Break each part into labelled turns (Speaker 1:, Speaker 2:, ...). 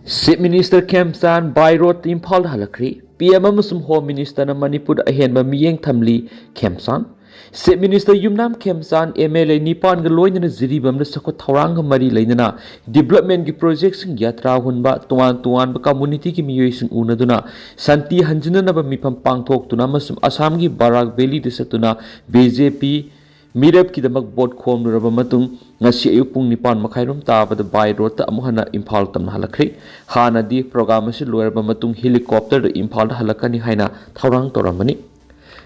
Speaker 1: Chief Minister Khemsan by road Impal Halakri, PM Amusum Home Minister na Manipur ahenba miyeng thamli Khemsan. Chief Minister Yumnam Khemsan MLA Nipan ga loinana ziribam na sakot thawrang ga mari leinana development gi project sing yatra hunba tuan ba community gi miyoi sing unaduna santi hanjina na ba mipam pangthok tuna masum Assam gi Barak Valley disatuna BJP Mirab ki damak board khom raba matung ngasi ayuk pung nipan makhairum tabada by road ta amuhana Impal tam halakri hana di program asi loiraba matung helicopter da Impal da halakani haina thawrang toramani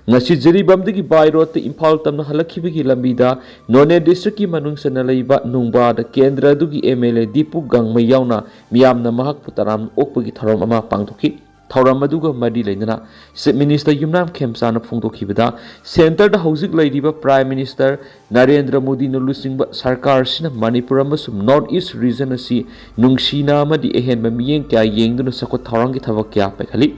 Speaker 1: ngasi jeribam digi by road ta Impal tam na halakhibigi lambida None district ki manung sana leiba nungba da kendra dugi MLA Dipu Gangmai yauna miyamna mahak putaram okpagi tharom ama pangthoki Thauram aduga madi leinana Chief Minister Yumnam Khemsan phongdokhibada Center da hojik leidiba Prime Minister Narendra Modi na lusingba sarkar sina Manipur amasum North East region asi nungsina amadi ehenba miyeng kya yengduna sakot thawrang gi thabak kya pekhali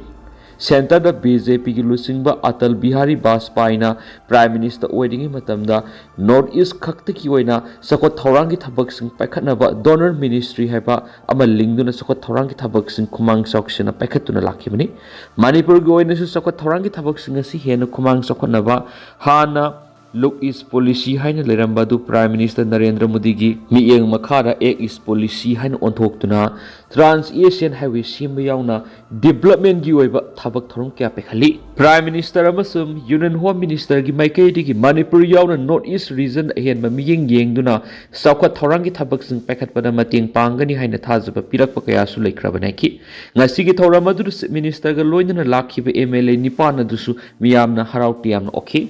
Speaker 1: Center da BJP gi lusingba Atal Bihari Vajpayee na Prime Minister oidingi matamda North East khakta ki oina sakot thawrang gi thabak sing paikhatnaba Donor Ministry haiba ama lingduna sakot thawrang gi thabak sing khumang soksina paikhatuna lakhibani Manipur gi oina su sakot thawrang gi thabak sing asi hena khumang sokhnaba hana Look is policy haina lerambadu Prime Minister Narendra Modi gi miyeng makhara ek is policy haina onthoktuna Trans Asian Highway simba yauna development gi oiba thabak thorom kya pekhali Prime Minister amasum Union Home Minister gi maikai digi Manipur yauna North East region ahen ma miyeng yengduna sakwa thorang gi thabak sing pekhatpada mateng pangani haina thajaba pirakpa kaya su leikrabana ki ngasi gi thoram adu minister ga loinana lakhiba MLA nipan adusu miyamna harautiamna okay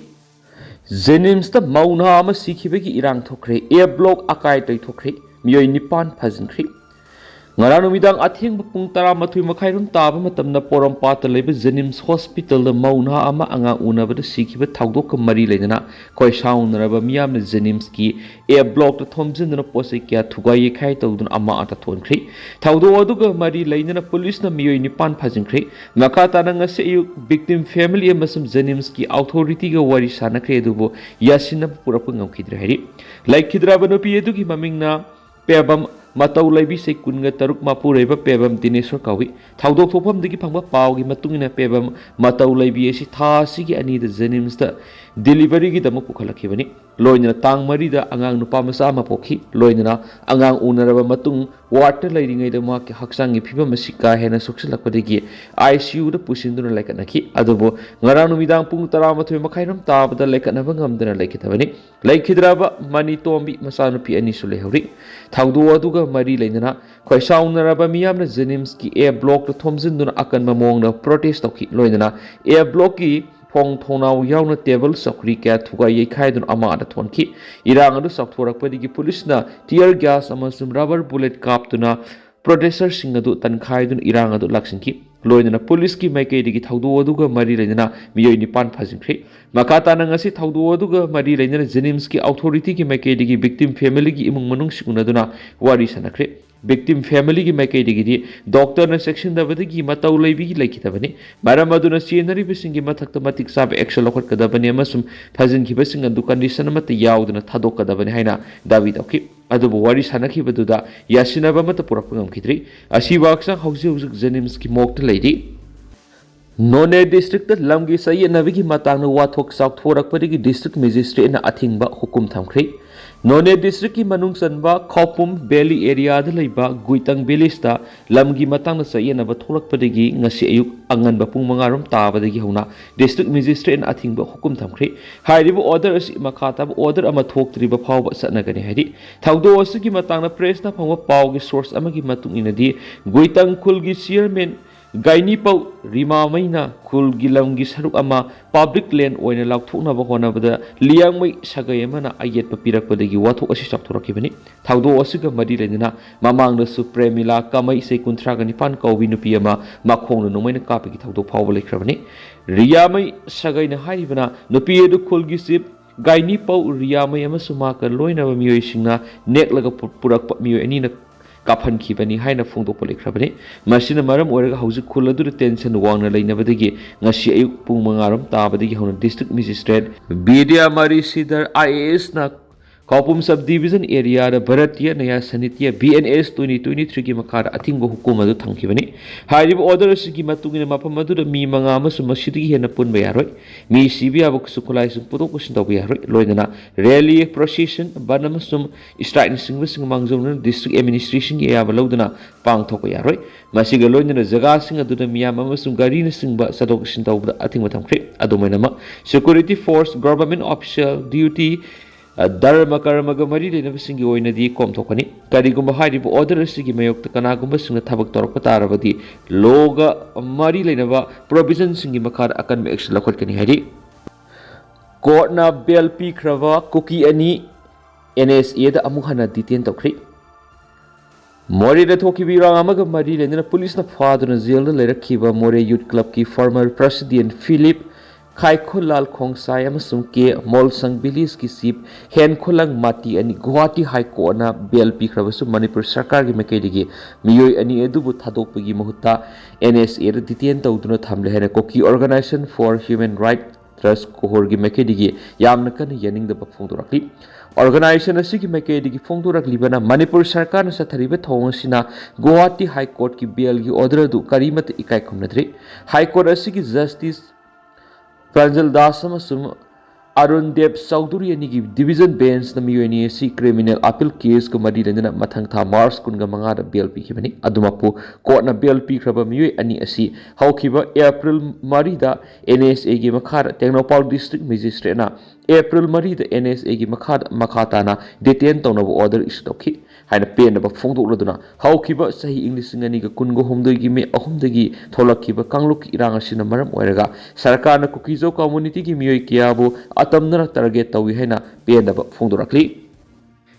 Speaker 1: Jenims the Mauna ama Sikibeki Irang Tokre, air block Akai Tokre, Mio Nipan Pazinkri. Naranumidang Ating Pung Taramatu Makairum Taba Matamna Poram Pata Labor Jenims Hospital, the Mauna ama Anga Una, but the Sikiba Taudoka Mari Lena, Koi Shaun Raba Miam Zenimski, air block the Thompson and a Posikia, Tugai Kaito, Ama Ata Tonkri. Taudo Aduga Mari Lena, police na Mio Nipan Pazinkri, Makata Nanga say victim family and Masum Zenimski, authority go Wari Sanakre Dubo, Yasina Purapung Kidri. Like Kidrabanopi Eduki Mamina, Pebam. Matau laibi se kunga taruk mapu reba pebam dinesor kawi thaudok thopam digi phangba paw gi matungina pebam matau laibi esi tha sigi ani da jenims da delivery gi damu pukhalaki bani loina tang mari da angang nupa masa ma pokhi loina angang unaraba matung water lairingai da ma ke haksang gi phibam masika hena soksalakpa digi ICU da pusinduna laikanaki adubo ngarang numidang pung 13 makhairam tabada laikana bangamdana laikithabani laikhidraba mani tombi masanupi ani su lehori thaudo aduga Mari Lena, Kwaishaun Raba Miam Jenims ki air block the Thompson Dun Akan Mamong the protest of Loina, air blocky Pong Tonau Yauna table Sokri cat Tuga Yekaidun Amada Tonki, Iranga Saktora Padiki Police na tear gas amasum rubber bullet captuna, protester Singadu Tankaidun Iranga Laksinki. Loina police ki maike digi thaudo aduga mari lena miyoi nipan phajinkri makata na ngasi thaudo aduga mari lena jenims ki authority ki maike digi victim family ki imung manung sikunaduna wari sanakre victim family ki maike digi doctor na section da badagi matau leibi ki laikitabani maram aduna scenery bisingi mathakta matik sab action lokot kadabani amasum phajin ki basing andu condition mat yauduna thadok kadabani haina dawi doki adubu wari sanakhi baduda yasinaba mat purapungam khidri asi waksa hausi hausi jenims ki mokta lady None district Lamgi Sayi Navigi Matang Watok South Forakpadi district magistrate na Athingba Hukum Thamkri None district ki Manung Sanba Khopum Valley area da leiba Guitang Bilista Lamgi Matang na Sayi na Bathorakpadi ngasi ayuk angan ba pung mangarum tabadagi hona district magistrate na Athingba Hukum Thamkri hairibu order as makata order ama thoktriba phawba satnagani hairi thawdo asigi matang na press na phangwa paw gi source amagi matung inadi Guitang khul gi chairman Gaini pau rima maina khul gilam gi saruk ama public land oina laukthokna ba hona bada liang mai sagai mana ayet papirak padagi wathok asi sakthoraki thawdo asiga madi lenina mamang da supremila kamai se kunthra gani pan kaubi nupi ama makhong no maina kapigi thawdo phawba lekrabani riya mai sagai na haibana nupi edu khul gi sip gaini pau riya mai ama suma ka loina ba miyoi singna nek laga purak miyoi ani na Kapan Kibani Haina Fungo Polycrabani, Machina Maram or House Kuladu tension Wang Lane Badigi, Nashi Pumangaram, Tabadi Hon district magistrate, Bidia Mari Sidar IAS na Kaupum subdivision area da Bharatiya Naya Sanitya BNS 2023 ki makara atingbo hukuma du thamkibani hairib order asigi matungina mafam adu da mi manga amasu masidi hena punba yaroi mi sibi abuk sukulai sung putok pusin tawba yaroi loidana rally procession banam sum strike sing sing mangjong district administration ki ya balodana pang thok yaroi masiga loidana jaga sing adu da miyam amasum gari na sing ba sadok sin tawba ating matamkhre adumainama security force government official duty Dharma Karamaga Mari Lenavisingi Oinadi Komtokani, Karigumba Haribu Order Sigi Mayok Kanagumba Singa Tabak Torpatarabadi, Loga Mari Lenava, Provision Singi Makar Akan Mex Lakotani Hari. Courtna Bel P. Krava, Kuki Ani, NSA the Amuhana Detention of Kuki. Mori the Toki Viramaga Mari Lena Police na Father and Zilda Lera Kiva More Youth Club ki former President Philip Tangkhul Nupi amasung ke mol sang bilis ki sip hen khulang mati ani Guwahati High Court na bail pikhrabasu Manipur sarkar gi makeidigi miyoi ani edubu thadokpagi mahutta NSA ra detain tawduna thamle hena Kuki Organization for Human Rights Trust kohor gi makeidigi yamna kan yaning da phongdorakli Organization asigi makeidigi phongdoraklibana Manipur sarkar na sathariba thawngsina Guwahati High Court ki bail gi order du karimat ikai khumnadri High Court asigi justice Pranjal Das amasung Arun Dev Chaudhuri anigi division bench na miyoni criminal appeal case ko mari lendana mathang tha March kunga manga da bail pikibani adumapu court na bail pikraba miyoi ani asi haukiba April mari da NSA gi makhar Tengnopaul district magistrate na April mari da NSA gi makhata na detain tawnabu order isdokhi haina pen ba phongdokladuna haukiba sahi English ngani ga kungo homdoi gi me ahumdagi tholakhiba kangluk irang asina maram oiraga sarkar na Kukizo community gi miyoi kiabu atamna target tawi haina pen ba phongdorakli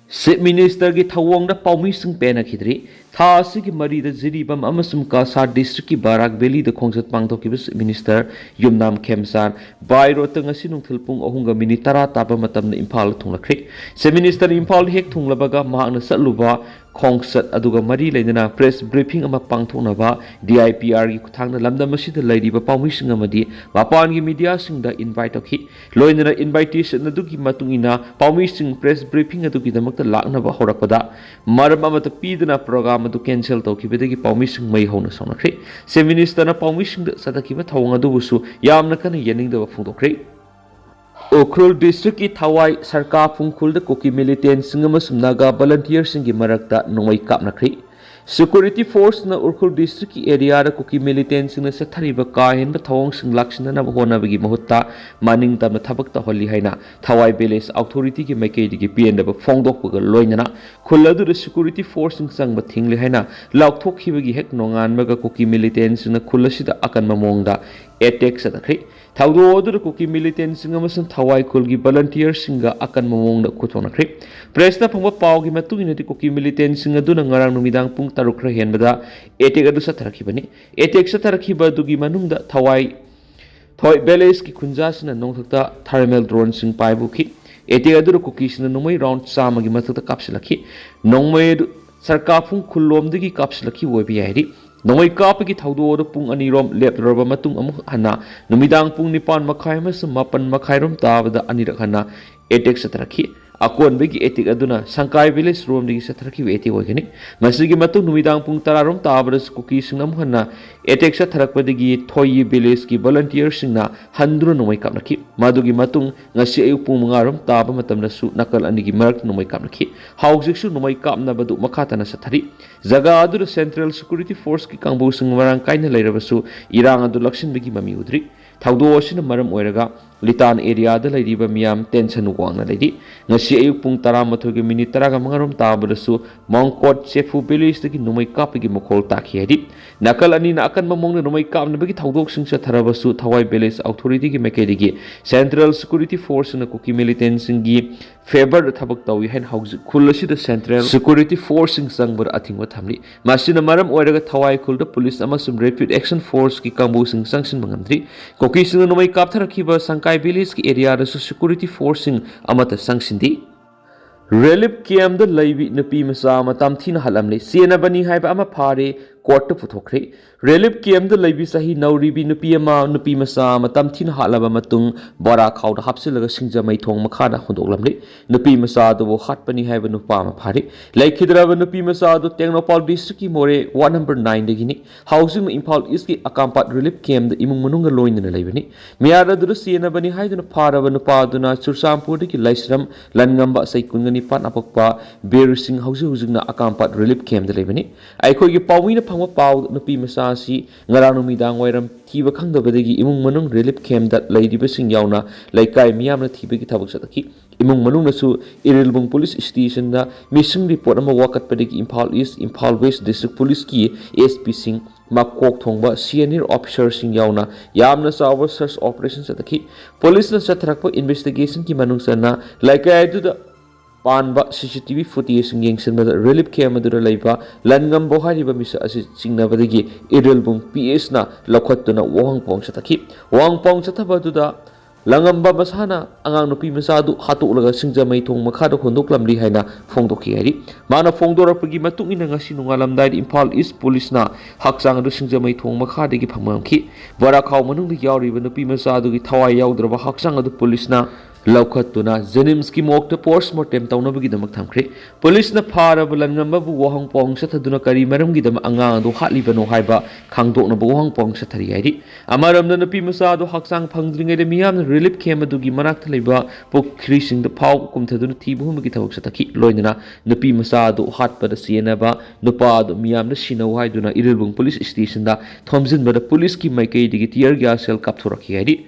Speaker 1: Chief Minister ki thawong da paumi sing pena khidri tha asigi mari da jiribam amasum Kasar district ki Barak Valley da khongsat pangthok ki Minister Yumnam Khemsan Bairo tang asi nungthil pung ahunga minute 10 taba matam na Imphal thunglakri Chief Minister Imphal hek thunglabaga mahakna satluba khongsat aduga mari leina press briefing ama pangthonaba DIPR gi kuthangna lamdam asida lairiba paumi sing amadi mapan gi media sing da invite okhi loina invitation adugi matungina paumi sing press briefing adugi damakta lakna ba horakpada maram amata pidna program adu cancel tokibedagi paumi sing mai hona sonakri Chief Minister na paumi sing sadakiba thawang adu busu yamna kana yening da phungdokri Ukhrul district ki Thawai sarkar phungkhul da Kuki Militant singamasum naga volunteer singi marakta nongoi kapnakri Security force na Ukhrul district ki area da Kuki Militant singna sathariba kahen ba thawong sing lakshina na hona bagi mahutta maning tamna thabak ta holli haina Thawai village authority ki maikeidi ki pn da phongdok ba loinana khuladu da security force sing sang ba thingli haina laukthok khibagi hek nongan ba Kuki Militant singna khulasi da akan mamongda attack satakri Thaudo order Kuki Militant sing amasung Thawai khulgi volunteer singa akan mamongda khuthonakri press na phangba pawgi matungina Kuki Militant sing aduna ngarang numidang pung tarukra henbada attack adu satharakibani attack satharakhiba dugi manungda Thawai thoi village ki khunjasina nongthakta thermal drone sing paibuki attack adu Kuki sina nomai round samagi mathakta kapsilakhi nongmai sarkar phung khullomdagi kapsilakhi woibi yairi Nongoi kapagi thaudo da pung anirom lepraba matung amuk hana numidang pung nipan makhai mas mapan makhairom tabada anirak hana attack satrakhi akon begi attack aduna sangkai village rom digi satrakhi eti ogani masigi matung numidang pung tararom tabada Kuki singnam hana attack satrakpadagi thoi village ki volunteer singna handru nomoi kapnakhi madugi matung ngasi ayu pung mangarom taba matamna su nakal anigi marak nomoi kapnakhi haujik su nomoi kapna badu makhatana sathari jaga adu central security force ki kangbu sing marang kaina leirabasu irang adu lakshin begi mami udri thaudo asina maram oiraga litan area da leiriba miyam tension wangna leiri ngasi ayuk pung 12 gi minute 10 ga mangarom tabarasu mongkot chefu village gi numai kapigi mokol takhi hedi nakal ani na akan mamong numai kap na bagi thaudok sing sa tharabasu Thawai village authority gi mekedigi central security force na Kuki Militant sing gi favor thabak tawi hen hauj khulasi da central security force sing sangbar athingwa thamli masina maram oiraga Thawai khul da police amasum rapid action force ki kambu sing sangsin bangamdri Kuki sing numai kap tharakhiba sangkai village ki area da security force sing amata sangsindi relief camp da laibi nupi masa matam thina halamle sena bani haiba ama phare court पुथोखरे relief camp लेबी सही नौरीबी नुपी मसा मतम thin हालब मतुंग बोरा खाउद हापसिलग सिंगजमै थोंग मखादा हुंदोकलमले नुपी मसा दो हाटपनी HYBE नुपा मा फारे लैखिद्रब नुपी मसा दो टेक्नोपाल डिस्ट्रिक्ट की मोरे वार्ड नंबर 9 दगिनी हाउसिंग इम्फाल ईस्ट की अकामपाट रिलीफ कैम्प द इमुंग मनुंग लोइनना लेबनी मियार दुर सेनबनी हाइदुना फारब नुपादुना चुरसामपुर दगी लाइस्रम लनगंबा सैकुंगनी पाट अपकपा बेर सिंह हौजि हुजिंगना अकामपाट रिलीफ कैम्प द लेबनी आइखोगी पावीना फंगवा पाव नुपी मसा सी ngarang numidang wairam thiba khangdabadagi imung manung relief camp that laidiba sing yauna laikai miyamna thibagi thabak sataki imung manung nasu irilbung police station na missing report ama wakat padagi Imphal East Imphal West district police ki SP sing makok thongba senior officer sing yauna yamna sawa search operation sataki police na satrakpa investigation ki manung sana laikai adu Panba CCTV footage yengsinbada relief camp adura leiba langam bohariba misa asi singnabadagi irilbung PS na lokhattuna wangpong sataki wangpong sathabaduda langamba masana angang nupi masadu hatulaga singjamai thong makhada hondoklamli haina phongdoki hari mana phongdorapagi matung ina ngasi nungalamdai Imphal East police na hakchang adu singjamai thong makhadagi phangmamki bora khaw manungdi yawriba nupi masadu gi thawai yawdraba hakchang adu police na लौखत्तुना जेनिम्स की मोक्ट postmortem तौनबगिदमक थमख्रे police न फारब लनगंबबु वहंग पोंग सथदुना करी मरमगिदम अंगांग दो हालिबनो हाइबा खांगदोकनब वहंग पोंग सथरी हाइरि अमरमन नपी मसा दो हक्सांग फंगद्रिंगेदे मियाम relief camp दुगी मनाक्थ लेबा पोखरी सिंग the फाव कुमथदुना थीबुमगी थबक सथकी लोइनना नपी मसा दो हाटपद सियनबा नुपा दो मियाम न सिनौ हाइदुना इरिलबुंग पुलिस स्टेशन दा थोमजिनबद पुलिस की माइकई दिगी टियर गैस सेल कापथोरकी हाइरि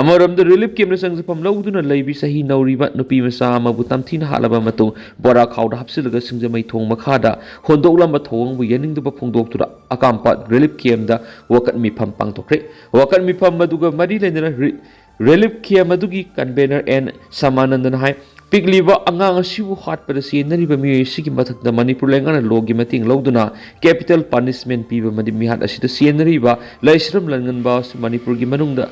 Speaker 1: अमरम द रिलीफ कैम्प न संगजफम लौदुना भी सही नौरीबा नुपी मसा मबु तमथिना हालबा मतुं बोरा खाउदा हपसिलगा सिंगजमै थोंग मखादा होंदोकलamba थोंगबु यनिंगदबा फोंदोकतुरा अकामपाट रिलीफ कैम्प दा वकत मिफम पांगतोखरे वकत मिफम मदुगा मरी लेना रिलीफ कैम्प मदुगी कन्वेनर एन समानंदन हाय पिगलीबा अंगांग असिबु हाटपदा सेनरिबा मियसिगी मथकदा मणिपुर लेंगाना लोगी मतिंग लौदुना कैपिटल पनिशमेंट पीबा मदि मिहाट असिदा सेनरिबा लाइस्रम लंगनबा मणिपुरगी मनुंगदा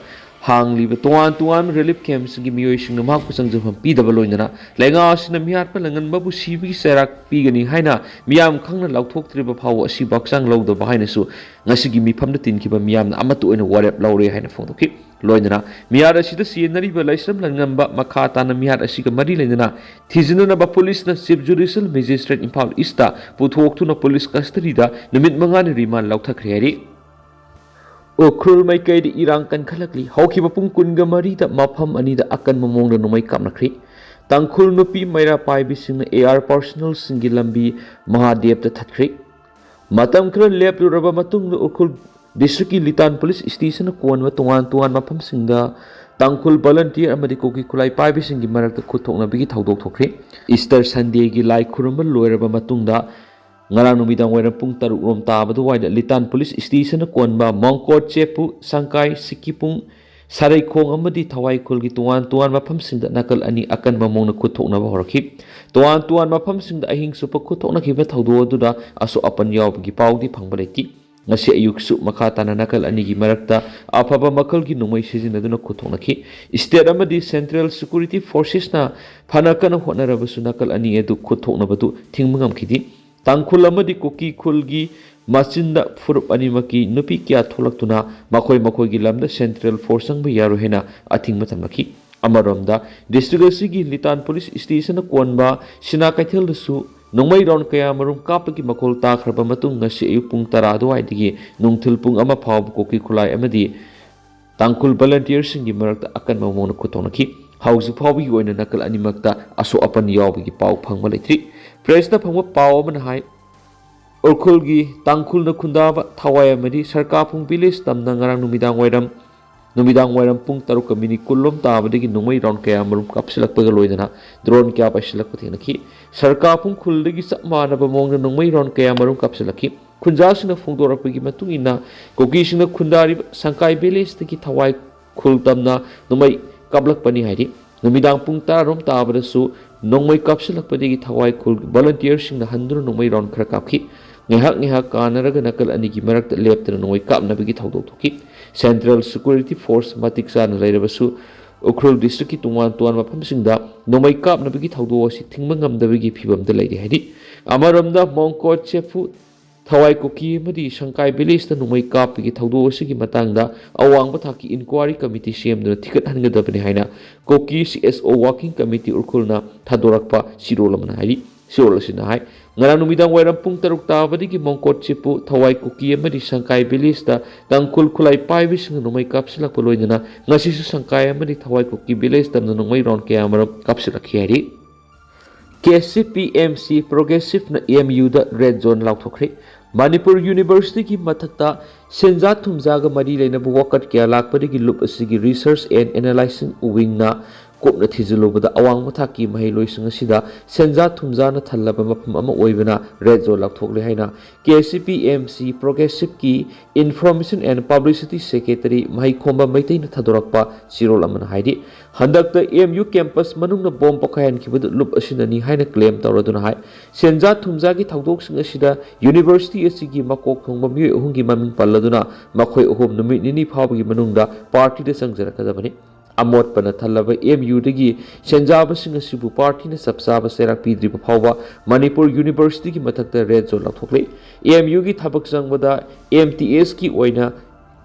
Speaker 1: हांगलीब तोआन तोआन रिलीफ कैम्प्स की मियोइसिंग नमाक संजफम पीदब लोइनना लेंगा असिना मिहाटप लंगनबबु सीबी सेराक पीगनी हाइना मियाम खंगना लौथोक्त्रिबा फाव असि बक्सांग लौदब हाइनसु ngasiगी मिफमद तिनखिबा मियामना अमतु ओइना वारेप लौरे हाइना फोंदोखि लोइनना मियार असिदा सियनरिबा लाइस्रम लंगनबा मखा ताना मिहार असिगा मरी लेनना थिजिननबा पुलिसना चीफ जुडिशियल मजिस्ट्रेट इम्फाल ईस्टा पुथोक्तुना पुलिस कस्टडीदा निमित मंगानि रिमांड लौथख्रे हाइरि Ukhrul Meetei irang kan khalakli haukiba pung kunga marida mafam anida akan mamongda numai kapnakri Tangkhul Nupi maira paibisingna AR personal singi lambi Mahadev da thatkri matam khra lepluraba matungna Ukhrul district ki litan police station konwa tuan mafam singda Tangkhul volunteer amadi koki kulai paibisingi marakta khuthokna bigi thaudok thokri Easter Sunday gi lai khuramba loiraba matungda ngarang numidang wairang pung taruk rom tabadu waida litan police station konba mongkot chepu sangkai sikipung sarai khong amadi thawai khulgi tuan mafam singda nakal ani akan mamongna khuthokna ba horki tuan mafam singda ahing supa khuthokna khiba thaudo aduda aso apan yawgi pawdi phangba leti ngasi ayuk su makha tana nakal ani gi marakta afaba makal gi numai sijinaduna khuthokna khi state amadi central security forces na phanakana honarabasu nakal ani edu khuthokna badu thingmangam khidi Tangkhul amadi Kuki khulgi machinda furup animaki nupi kya tholak makoi gi lamda central force ang yaru hena athing matamaki amaromda district sigi litan police station konba sina kaithel su nongmai round kaya marum kapaki makol ta khraba matung ngasi ayuk pung tara do aidigi nungthil pung ama phaw Kuki khulai amadi Tangkhul volunteer singi marakta akan mamona khutonaki hausi phawbi oina nakal animakta aso apan yawbi paw phangba leitri Press na phangwa paw man hai Ukhrul gi Tangkhul na khundaba thawai amadi sarkar phung village tamna ngarang numidang wairam pung taruk kamini kullom tabadagi numai round kaya marum kapsilak pagaloidana drone kya pasilak pathinaki sarkar phung khuldagi sapmana bamongna numai round kaya marum kapsilaki khunjasina phungdorapagi matungina kogisina khundari sangkai village tagi thawai khul tamna numai kablak pani hairi numidang pung tarom tabadasu nongmai kapsilakpadagi thawai khul volunteer singna handru nongmai round khra kapki ngehak kanaraga nakal anigi marakta leptana nongmai kapnabagi thaudok thoki central security force matik sana lairabasu Ukhrul district ki tuan mafam singda nongmai kapnabagi thaudo asi thingma ngamdabagi phibamda lairi haidi amaramda mongkot chefu Thawai Kuki Madi Shankai Village the Numai Kapi Taudo Sigi Matanga, Awang Bataki Inquiry Committee CM the Ticket Hangadabani Haina, Koki CSO Working Committee Urkulna, Tadorakpa, Sirolamani, Sirolasina, Naranumidang Wera Puntaruk Tabadi Mongkot Chipu, Thawai Kuki Madi Shankai Village the Tangkhul Kulai Paivish and Numai Capsula Poloina, Nasisu Shankai Madi Thawai Kuki Village the Numai Ron Camera Capsula Keri. KCPMC Progressive na EMU da Red Zone Lauthokre Manipur University ki mathakta Senja Thumjaga Mari Lainaba Wakat Kya Lakpadagi Loop Asigi Research and Analyzing Wing na Kopna Thizilubada Awang Mathaki Mahiloising Asida Senja Thumjana Thalaba Mapam Ama Oivana Red Zone Lauthokle Haina KCPMC Progressive ki Information and Publicity Secretary Mahikomba Meitei na Thadorakpa Sirol Amana Haidi Handakta EMU campus manungna bomb pakhayan kibud loop asinani haina claim tawraduna hai Senja Thumjagi thawdoksing asida University asigi makok thongba mioi ahungi maming palladuna makhoi ahom numit nini phawgi manungda party da sangjarakadabani Amot pana thalaba EMU dagi Senja basing asibu party na sabsaba serak pidri phawba Manipur University ki mathakta red zone lathokle EMU gi thabak sangbada MTS ki oina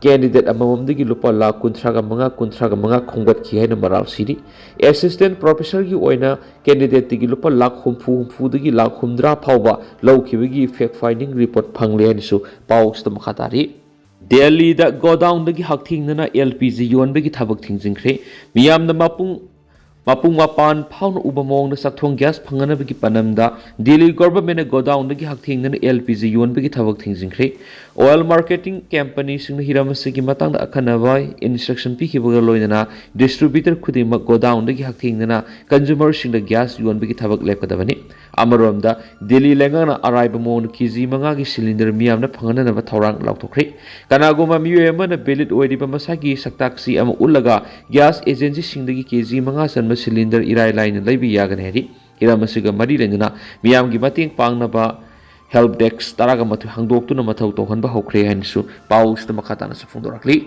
Speaker 1: Candidate amamamdagi lupa lakh kunthraga manga khongbat ki haina maral siri assistant professor gi oina candidate tigi lupa lakh humfu dagi lakh humdra phawba lawkhibagi fact finding report phangle hanisu paus ta makhatari Delhi da godown dagi hakthingna LPG yonbagi thabak thingjingkhre miyamna mapung mapan phawna ubamong na sakthong gas phanganabagi panamda Delhi government godown dagi hakthingna LPG yonbagi thabak thingjingkhre oil marketing company sing hiramasigi matang da akhanaba instruction pikhibaga loinana distributor khudima godown dagi hakthingna consumer sing da gas yonbagi thabak lepkadabani amaromda Delhi lengana araiba mon kg manga gi cylinder miyamna phangana ba thorang lauthokre kanagoma miyo amana valid oidiba masagi saktaksi ama ulaga gas agency sing dagi kg manga sanma cylinder irai line laibi yagan heri iramasiga mari lengana miyamgi mating pangnaba help desk taraga matu hangdoktuna mathau tohanba hokre hansu paus ta makhatana sa phungdorakli